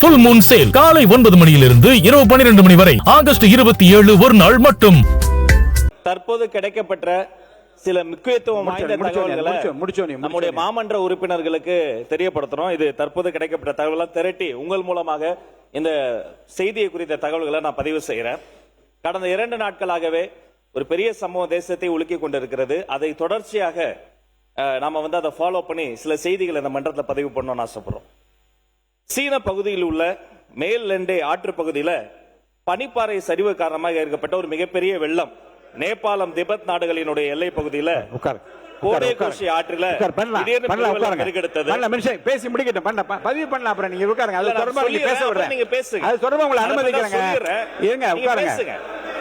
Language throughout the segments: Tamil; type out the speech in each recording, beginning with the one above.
Full Moon Sale காலை 9 மணியிலிருந்து இரவு 12 மணி வரை ஆகஸ்ட் 27 ஒரு நாள் மட்டும். தற்போது கிடைக்கப்பட்ட சில முக்கியத்துவம் வாய்ந்த தகவல்களை நம்முடைய மாமன்ற உறுப்பினர்களுக்கு தெரியப்படுத்துறோம். இது தற்போது கிடைக்கப்பட்ட தகவலை திரட்டி உங்கள் மூலமாக இந்த செய்தியை குறித்த தகவல்களை நான் பதிவு செய்கிறேன். கடந்த 2 நாட்களாகவே ஒரு பெரிய சம்பவம் தேசத்தை உலுக்கி கொண்டிருக்கிறது. அதை தொடர்ச்சியாக நாம அதை ஃபாலோ பண்ணி சில செய்திகளை இந்த மன்றத்தில் பதிவு பண்ணணும்னு ஆசைப்படுறோம். சீன பகுதியில் உள்ள மேல் லெண்டே ஆற்று பகுதியில் பனிப்பாறை சரிவு காரணமாக ஏற்பட்ட ஒரு மிகப்பெரிய வெள்ளம் நேபாளம் திபெத் நாடுகளினுடைய எல்லை பகுதியில் கோடேகோஷி ஆற்றில பேசி முடிக்கட்டும் பதிவு பண்ணலாம். அப்புறம் நீங்க உட்காருங்க. அது தொடர்பா நீங்க பேச விடுறேன். நீங்க பேசுங்க. அது தொடர்பா உங்களை அனுமதிக்கிறேங்க. இருங்க உட்காருங்க.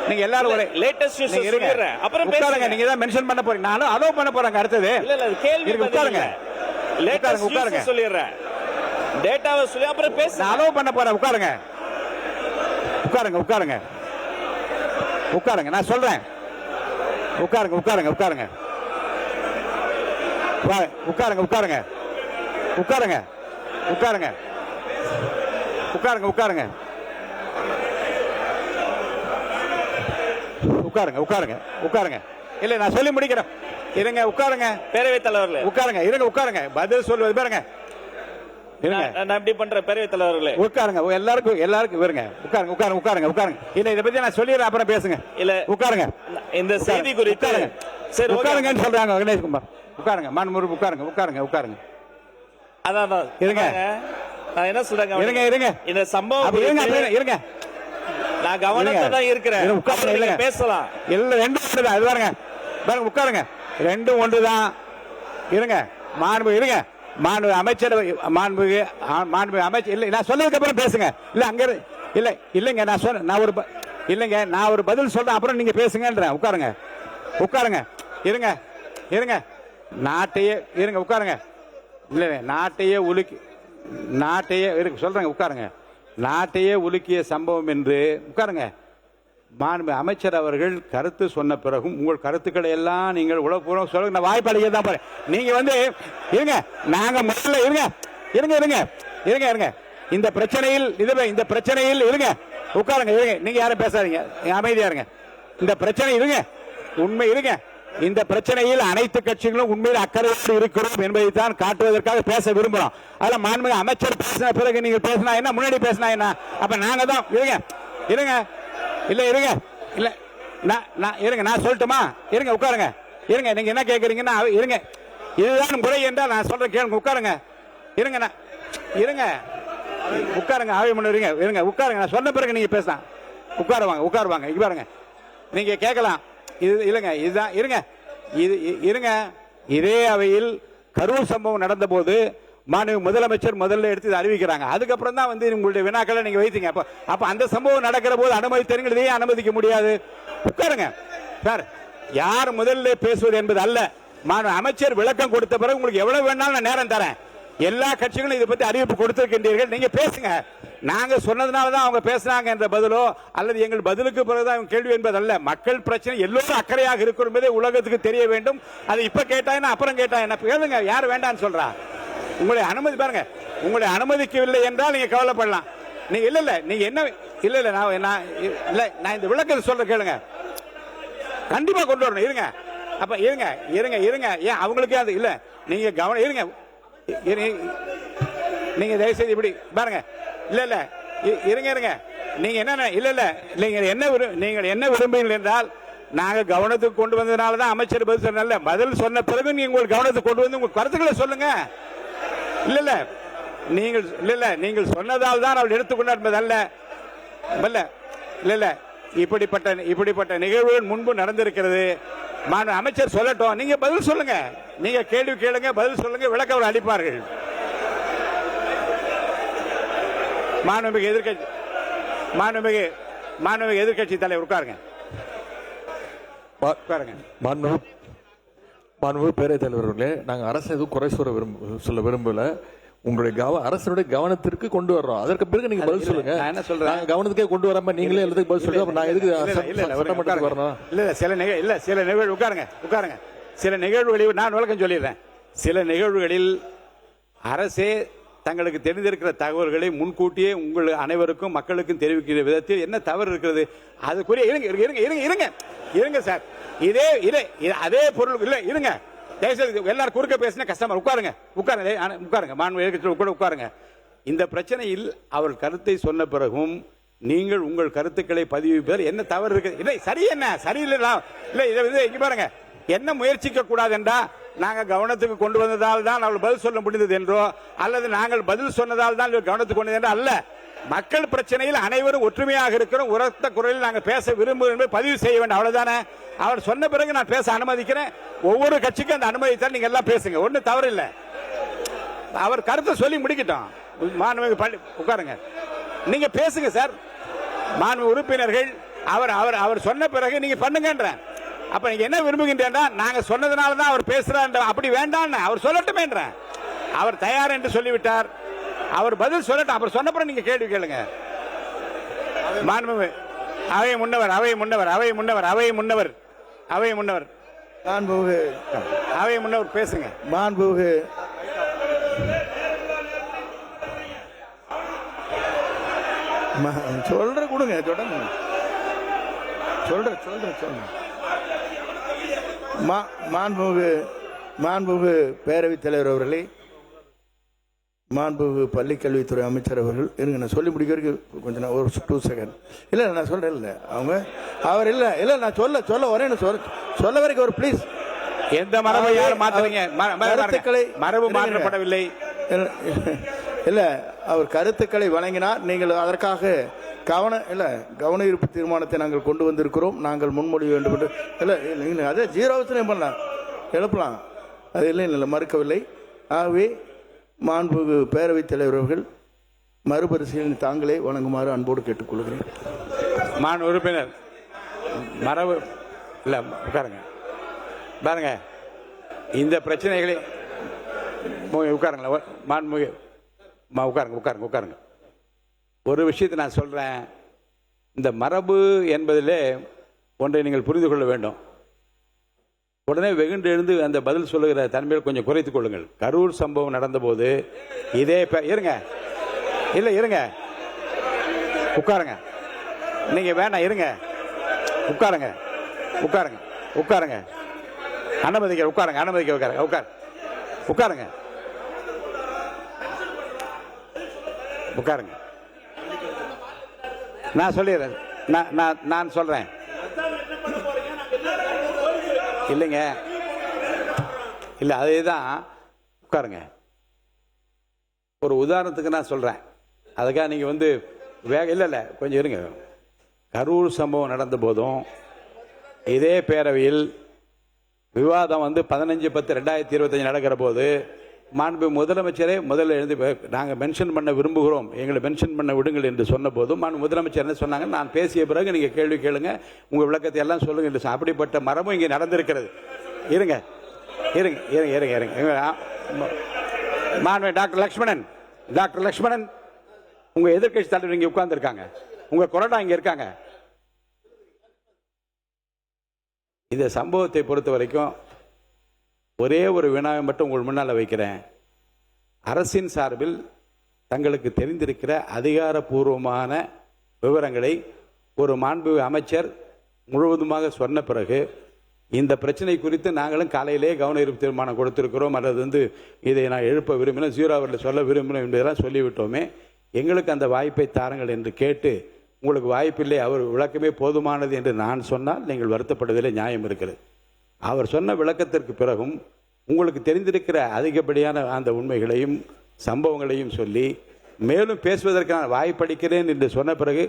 நீங்க எல்லாரும் ஒரு லேட்டஸ்ட் நியூஸ் சொல்லிறேன். அப்புறம் பேசுங்க. நீங்க தான் மென்ஷன் பண்ண போறீங்க. நானும் அலோ பண்ண போறேன். அடுத்தது இல்ல இல்ல கேள்வி உட்காருங்க. லேட்டஸ்ட் நியூஸ் சொல்லிறேன். டேட்டாவை சொல்லி அப்புறம் பேசுங்க. நான் அலோ பண்ண போறேன். உட்காருங்க உட்காருங்க உட்காருங்க உட்காருங்க. நான் சொல்றேன். உட்காருங்க உட்காருங்க உட்காருங்க உட்காருங்க உட்காருங்க உட்காருங்க உட்காருங்க உட்காருங்க உட்காருங்க உட்காருங்க உட்காருங்க உட்காருங்க. இல்ல நான் சொல்லி முடிக்கிறேன். இருங்க உட்காருங்க. பேரவைத் தலைவர்களே உட்காருங்க. இருங்க உட்காருங்க. பதில் சொல்வது பாருங்க. நான் எப்படி பண்றேன் பேரவைத் தலைவர்களே? உட்காருங்க. எல்லாருக்கும் வருங்க. உட்காருங்க உட்காருங்க உட்காருங்க உட்காருங்க. இல்ல இத பத்தி நான் சொல்லிடுறேன். அப்புறம் பேசுங்க. இல்ல உட்காருங்க. இந்த செய்தி குறித்து சரி உட்காருங்கன்னு சொல்றாங்க கணேஷ் குமார். உட்காருங்க. மாண்புமிகு உட்காருங்க உட்காருங்க உட்காருங்க. அதான் இருங்க. நான் என்ன சொல்றேன்? இருங்க இருங்க. இந்த சம்பவம் இருங்க. நான் கவனத்துல தான் இருக்கிறேன். உட்காருங்க. இல்ல பேசலாம். இல்ல ரெண்டும் ஒன்றுதான். அது பாருங்க பாருங்க. உட்காருங்க. ரெண்டும் ஒன்றுதான். இருங்க மாண்புமிகு. இருங்க மாண்புமிகு அமைச்சர். மாண்புமிகு அமைச்சர். இல்ல நான் சொன்னதுக்கு அப்புறம் பேசுங்க. இல்ல அங்க இல்ல இல்லங்க. நான் ஒரு பதில் சொல்றேன். அப்புறம் நீங்க பேசுங்கன்றேன். உட்காருங்க உட்காருங்க. இருங்க இருங்க. நாட்டையே இருங்க உட்காருங்க. இல்ல நாட்டையே இருக்கு சொல்றேங்க. உட்காருங்க. நாட்டையே உலுக்கிய சம்பவம் என்று உட்காருங்க. மாண்பு அமைச்சர் அவர்கள் கருத்து சொன்ன பிறகும் உங்கள் கருத்துக்களை எல்லாம் நீங்கள் உளப்பூர்வம் சொல்லுங்க. நான் வாய்ப்பாளியே தான் போறேன். நீங்க இருங்க. நாங்க முதல்ல இருங்க. இந்த பிரச்சனையில் இருங்க. உட்காருங்க. இருங்க. நீங்க யாரும் பேசாதீங்க. அமைதியா இருங்க. இந்த பிரச்சனை இருங்க. உண்மை இருங்க. இந்த பிரச்சனையில் அனைத்து கட்சிகளும் உண்மையில் அக்கறையோடு இருக்கிறோம் என்பதை தான் காட்டுவதற்காக பேச விரும்புறோம். அதில் மாண்புமிகு அமைச்சர் பேசின பிறகு நீங்க பேசினா என்ன, முன்னாடி பேசினா என்ன? அப்ப நாங்க தான் இருங்க. இல்ல இருங்க. இல்ல நான் இருங்க. நான் சொல்லட்டுமா? இருங்க உட்காருங்க. இருங்க. நீங்க என்ன கேக்குறீங்கன்னா இருங்க. இதுதான் முறை என்றால் நான் சொல்றேன் கேளுங்க. உட்காருங்க. இருங்க. இருங்க உட்காருங்க. ஆய்வு பண்ணுவீங்க. இருங்க உட்காருங்க. நான் சொன்ன பிறகு நீங்க பேசலாம். உட்காருவாங்க. இங்க பாருங்க. நீங்க கேட்கலாம். இது இல்லைங்க. இதுதான் இருங்க. இருங்க. இதே அவையில் கரூர் சம்பவம் நடந்த போது மாண்புமிகு முதலமைச்சர் முதல்ல எடுத்து அறிவிக்கிறாங்க. அதுக்கப்புறம் தான் உங்களுடைய வினாக்களை நீங்க வைத்தீங்க. அப்ப அந்த சம்பவம் நடக்கிற போது அனுமதித்தீர்கள். இதையே அனுமதிக்க முடியாது. உட்காருங்க சார். யார் முதல்ல பேசுவது என்பது அல்ல. மாண்புமிகு அமைச்சர் விளக்கம் கொடுத்த பிறகு உங்களுக்கு எவ்வளவு வேணாலும் நான் நேரம் தரேன். எல்லா கட்சிகளும் இதை பத்தி அறிவிப்பு கொடுத்திருக்கின்றீர்கள். நீங்க பேசுங்க. நாங்க சொன்னதுனாலதான் அவங்க பேசுறாங்க என்ற பதிலோ அல்லது எங்கள் பதிலுக்கு பிறகுதான் கேள்வி என்பதல்ல. மக்கள் பிரச்சனை எல்லோரும் அக்கறையாக இருக்கும் என்பதை உலகத்துக்கு தெரிய வேண்டும். அது இப்ப கேட்டா என்ன, அப்புறம் கேட்டா என்ன? கேளுங்க. யார் வேண்டான்னு சொல்றா? உங்களுடைய அனுமதி பாருங்க. உங்களுடைய அனுமதிக்கவில்லை என்றால் நீங்க கவலைப்படலாம். நீங்க இல்ல நீங்க என்ன இல்ல நான் இந்த விளக்கத்தை சொல்ற கேளுங்க. கண்டிப்பா கொண்டு வரணும். இருங்க. அப்ப இருங்க. ஏன் அவங்களுக்கே அது இல்ல. நீங்க கவனம் இருங்க. நீங்க தயவுசெய்து இப்படி பாருங்க. இல்ல இருங்க. நீங்க என்ன நீங்கள் என்ன விரும்புகிறீர்கள் என்றால் நாங்க கவனத்துக்கு கொண்டு வந்ததுனாலதான் அமைச்சர் பதில் சொன்ன. பதில் சொன்ன பிறகு நீங்க உங்களுக்கு கவனத்துக்கு கொண்டு வந்து உங்க கருத்துக்களை சொல்லுங்க. நீங்கள் சொன்னதால் தான் அவள் எடுத்துக்கொண்டார் என்பதல்ல. இல்ல இப்படிப்பட்ட நிகழ்வுகள் முன்பு நடந்திருக்கிறது. அமைச்சர் சொல்லட்டும். நீங்க பதில் சொல்லுங்க. நீங்க கேள்வி கேளுங்க, பதில் சொல்லுங்க, விளக்கம் அளிப்பார்கள். மாண்புமிகு எதிர்க்கட்சி தலைவர் உட்காருங்க. மாண்புமிகு பேரவைத் தலைவர்களே, நாங்க அரசு எதுவும் குறை சொல்ல விரும்பல. உங்களுடைய அரசுடைய கவனத்திற்கு கொண்டு வர்றோம். அதற்கு பிறகு நீங்க பதில் சொல்லுங்க. என்ன சொல்றேன்? கவனத்துக்கே கொண்டு வராம நீங்களே எல்லாத்துக்கும் பதில் சொல்லுங்க. நான் எதுக்கு சட்டமன்றத்துக்கு வரணும்? சில நிகழ்வு உட்காருங்க. சில நிகழ்வுகளில் நான் விளக்கம் சொல்லிடுறேன். சில நிகழ்வுகளில் அரசே தங்களுக்கு தெரிந்திருக்கிற தகவல்களை முன்கூட்டியே உங்கள் அனைவருக்கும் மக்களுக்கும் தெரிவிக்கிற விதத்தில் என்ன தவறு இருக்கிறது? அதுக்குரிய இருங்க சார், அதே பொருள் இல்லை, இருங்க தயவுசெய்து எல்லாரும் குறுக்க பேசின கஸ்டமர் உட்காருங்க உட்காருங்க. இந்த பிரச்சனையில் அவர் கருத்தை சொன்ன பிறகும் நீங்கள் உங்கள் கருத்துக்களை பதிவிப்பதில் என்ன தவறு இருக்கு? இல்லை சரி, என்ன சரியில்லை இல்லை, இதை இங்க பாருங்க, என்ன முயற்சிக்க கூடாது என்றா நாங்கள் கவனத்துக்கு கொண்டு வந்ததால் தான் அவள் பதில் சொல்ல முடிந்தது என்றோ அல்லது நாங்கள் பதில் சொன்னதால் தான் கவனத்துக்கு கொண்டது என்றோ அல்ல. மக்கள் பிரச்சனையில் அனைவரும் ஒற்றுமையாக இருக்கிறோம், உரத்த குரலில் நாங்கள் பேச விரும்புகிறோம் என்பதை பதிவு செய்ய வேண்டும், அவ்வளவுதானே. அவர் சொன்ன பிறகு நான் பேச அனுமதிக்கிறேன். ஒவ்வொரு கட்சிக்கும் அந்த அனுமதித்தால் நீங்க எல்லாம் பேசுங்க, ஒன்றும் தவறு இல்லை. அவர் கருத்தை சொல்லி முடிக்கட்டும். மாண்புமிகு உட்காருங்க, நீங்க பேசுங்க சார். மாண்பு உறுப்பினர்கள் அவர் சொன்ன பிறகு நீங்க பண்ணுங்கன்ற. அப்ப நீங்க என்ன விரும்புகின்றா, நாங்க சொன்னதுனால தான் அவர் பேசுறார், அப்படி வேண்டாம், அவர் சொல்லட்டுமே. அவர் தயார் என்று சொல்லிவிட்டார், அவர் பதில் சொல்லட்டும். அப்புறம் சொன்ன பிறகு நீங்க கேள்வி கேளுங்க. மாண்புமிகு அவை முன்னவர் பேசுங்க. மாண்புமிகு சொல்ற கொடுங்க, தொடங்க சொல்ற மாண்புமிகு பேரவைத் தலைவர் அவர்களே, மாண்புமிகு பள்ளிக்கல்வித்துறை அமைச்சர் அவர்கள், இருங்க நான் சொல்லி முடிக்க வரைக்கும் கொஞ்சம் ஒரு 2 செகண்ட். இல்லை நான் சொல்றேன், இல்லை அவர் இல்லை நான் சொல்ல வரேன்னு சொல்ல வரைக்கும் ஒரு ப்ளீஸ். எந்த மரபை யாரும் மாற்றுறீங்க? மரபு மாற்றப்படவில்லை. இல்லை, அவர் கருத்துக்களை வழங்கினார். நீங்கள் அதற்காக கவன ஈர்ப்பு தீர்மானத்தை நாங்கள் கொண்டு வந்திருக்கிறோம். நாங்கள் முன்மொழிய வேண்டும் என்று இல்லை, அதே 0 பண்ணலாம், எழுப்பலாம், அது இல்லை மறுக்கவில்லை. ஆகவே மாண்புமிகு பேரவைத் தலைவர் அவர்கள் மறுபரிசீலனை தாங்களே வழங்குமாறு அன்போடு கேட்டுக்கொள்கிறேன். மாண்பு உறுப்பினர் மரபு இல்லை, உட்காருங்க பாருங்க, இந்த பிரச்சனைகளை உட்காருங்களா மாண்புமிகு உட்காருங்க. ஒரு விஷயத்தை நான் சொல்றேன், இந்த மரபு என்பதிலே ஒன்றை நீங்கள் புரிந்து கொள்ள வேண்டும். உடனே வெகுண்டு எழுந்து அந்த பதில் சொல்லுகிற தன்மையை கொஞ்சம் குறைத்துக் கொள்ளுங்கள். கரூர் சம்பவம் நடந்தபோது இதே இருங்க உட்காருங்க, நீங்க வேணாம், இருங்க உட்காருங்க அனுமதிக்க உட்காருங்க. நான் சொல்லிடுறேன், நான் சொல்றேன். இல்லைங்க, இல்லை அதேதான், உட்காருங்க. ஒரு உதாரணத்துக்கு நான் சொல்றேன், அதுக்காக நீங்க இல்லை கொஞ்சம் இருங்க. கரூர் சம்பவம் நடந்த போதும் இதே பேரவையில் விவாதம் 15/10/2025 நடக்கிற போது மாண்பு முதலமைச்சரே முதல்ல எழுந்து நாங்கள் மென்ஷன் பண்ண விரும்புகிறோம், எங்களை மென்ஷன் பண்ண விடுங்கள் என்று சொன்ன போதும் மாண்பு முதலமைச்சர் என்ன சொன்னாங்க, நான் பேசிய பிறகு நீங்கள் கேள்வி கேளுங்க, உங்கள் விளக்கத்தை எல்லாம் சொல்லுங்க என்று. அப்படிப்பட்ட மரமும் இங்கே நடந்திருக்கிறது. இருங்க மாண்பு டாக்டர் லக்ஷ்மணன் உங்க எதிர்க்கட்சி தலைவர் இங்கே உட்கார்ந்துருக்காங்க, உங்க கொறடா இங்கே இருக்காங்க. இந்த சம்பவத்தை பொறுத்த வரைக்கும் ஒரே ஒரு வினாவை மட்டும் உங்கள் முன்னால் வைக்கிறேன். அரசின் சார்பில் தங்களுக்கு தெரிந்திருக்கிற அதிகாரப்பூர்வமான விவரங்களை ஒரு மாண்பு அமைச்சர் முழுவதுமாக சொன்ன பிறகு இந்த பிரச்சனை குறித்து நாங்களும் காலையிலே கவன ஈர்ப்பு தீர்மானம் கொடுத்திருக்கிறோம், அல்லது இதை நான் எழுப்ப விரும்பினேன், 0 அவரில் சொல்ல விரும்பினோம் என்பதெல்லாம் சொல்லிவிட்டோமே, எங்களுக்கு அந்த வாய்ப்பை தாருங்கள் என்று கேட்டு உங்களுக்கு வாய்ப்பில்லை, அவர் விளக்கமே போதுமானது என்று நான் சொன்னால் நீங்கள் வருத்தப்படுவதில் நியாயம் இருக்கிறது. அவர் சொன்ன விளக்கத்திற்கு பிறகும் உங்களுக்கு தெரிந்திருக்கிற அதிகப்படியான அந்த உண்மைகளையும் சம்பவங்களையும் சொல்லி மேலும் பேசுவதற்கான வாய்ப்பளிக்கிறேன் என்று சொன்ன பிறகு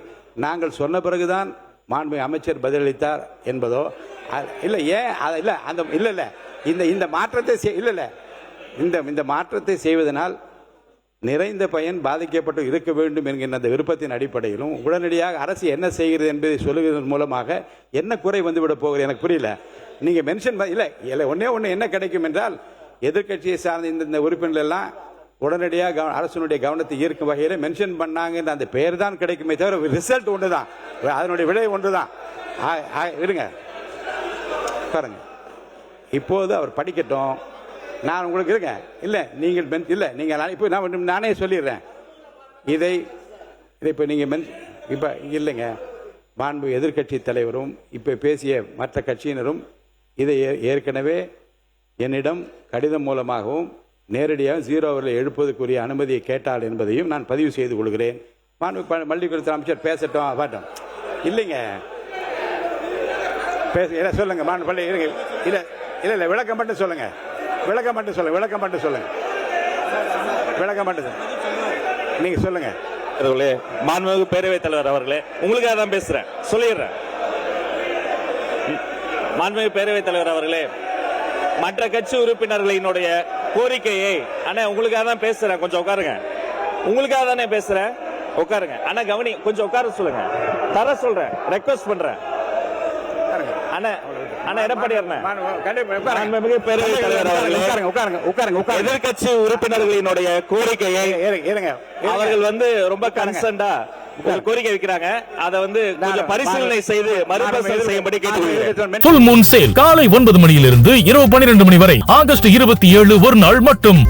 நாங்கள் சொன்ன பிறகுதான் மாண்பு அமைச்சர் பதிலளித்தார் என்பதோ இல்லை. ஏன் இல்லை அந்த இல்லை இந்த மாற்றத்தை இந்த மாற்றத்தை செய்வதனால் நிறைந்த பயன் பாதிக்கப்பட்டு இருக்க வேண்டும் என்கின்ற அந்த விருப்பத்தின் அடிப்படையிலும் உடனடியாக அரசு என்ன செய்கிறது என்பதை சொல்லுவதன் மூலமாக என்ன குறை வந்துவிட போகிறது எனக்கு புரியல. நீங்க மென்ஷன் இல்லை ஒண்ணே என்ன கிடைக்கும் என்றால் எதிர்கட்சியை சார்ந்த இந்த உறுப்பினர்கள் எல்லாம் உடனடியாக அரசனுடைய கவனத்தை ஈர்க்கும் வகையில் மென்ஷன் பண்ணாங்க அந்த பெயர் தான் கிடைக்குமே தவிர ரிசல்ட் ஒன்றுதான், அதனுடைய விடை ஒன்றுதான். இருங்க பாருங்க, இப்போது அவர் படிக்கட்டும், நான் உங்களுக்கு இருங்க இல்ல நீங்கள் இல்ல நீங்க இப்போ நான் நானே சொல்லிடுறேன் இதை இப்போ நீங்க இப்போ இல்லைங்க மாண்பு எதிர்க்கட்சி தலைவரும் இப்போ பேசிய மற்ற கட்சியினரும் இதை ஏற்கனவே என்னிடம் கடிதம் மூலமாகவும் நேரடியாக 0 அவர்களை எழுப்பதற்குரிய அனுமதியை கேட்டால் என்பதையும் நான் பதிவு செய்து கொள்கிறேன். மாண்பு மல்லிகுலத்துறை அமைச்சர் பேசட்டும் பாட்டும் இல்லைங்க பேச சொல்லுங்க மாண்பு பள்ளி இருங்க இல்ல இல்ல இல்ல விளக்கம் மட்டும் சொல்லுங்க நீங்க சொல்லுங்க. மாண்புமிகு பேரவைத் தலைவர் அவர்களே உங்களுக்காக தான் பேசுறேன் சொல்லிடுறேன். மாண்புமிகு பேரவைத் தலைவர் அவர்களே மற்ற கட்சி உறுப்பினர்களினுடைய கோரிக்கையை அண்ணா உங்களுக்காக தான் பேசுறேன் கொஞ்சம் உட்காருங்க. உங்களுக்காக தானே பேசுறேன் உட்காருங்க. அண்ணா கவனி கொஞ்சம் உட்கார சொல்லுங்க. தர சொல்றேன் ரெக்வெஸ்ட் பண்றேன். அண்ணா எடப்பாடியார் எதிர்கட்சி உறுப்பினர்களினுடைய கோரிக்கையை அவர்கள் ரொம்ப கன்சர்ன்டா கோரிக்கை வைக்கிறாங்க. அதை கொஞ்சம் பரிசீலனை செய்து மறுபரிசீலனை செய்யும்படி கேட்டுக்கொள்கிறேன். ஃபுல் மூன் சேல் காலை 9 மணியிலிருந்து இரவு 12 மணி வரை ஆகஸ்ட் 27 ஒரு நாள் மட்டும்.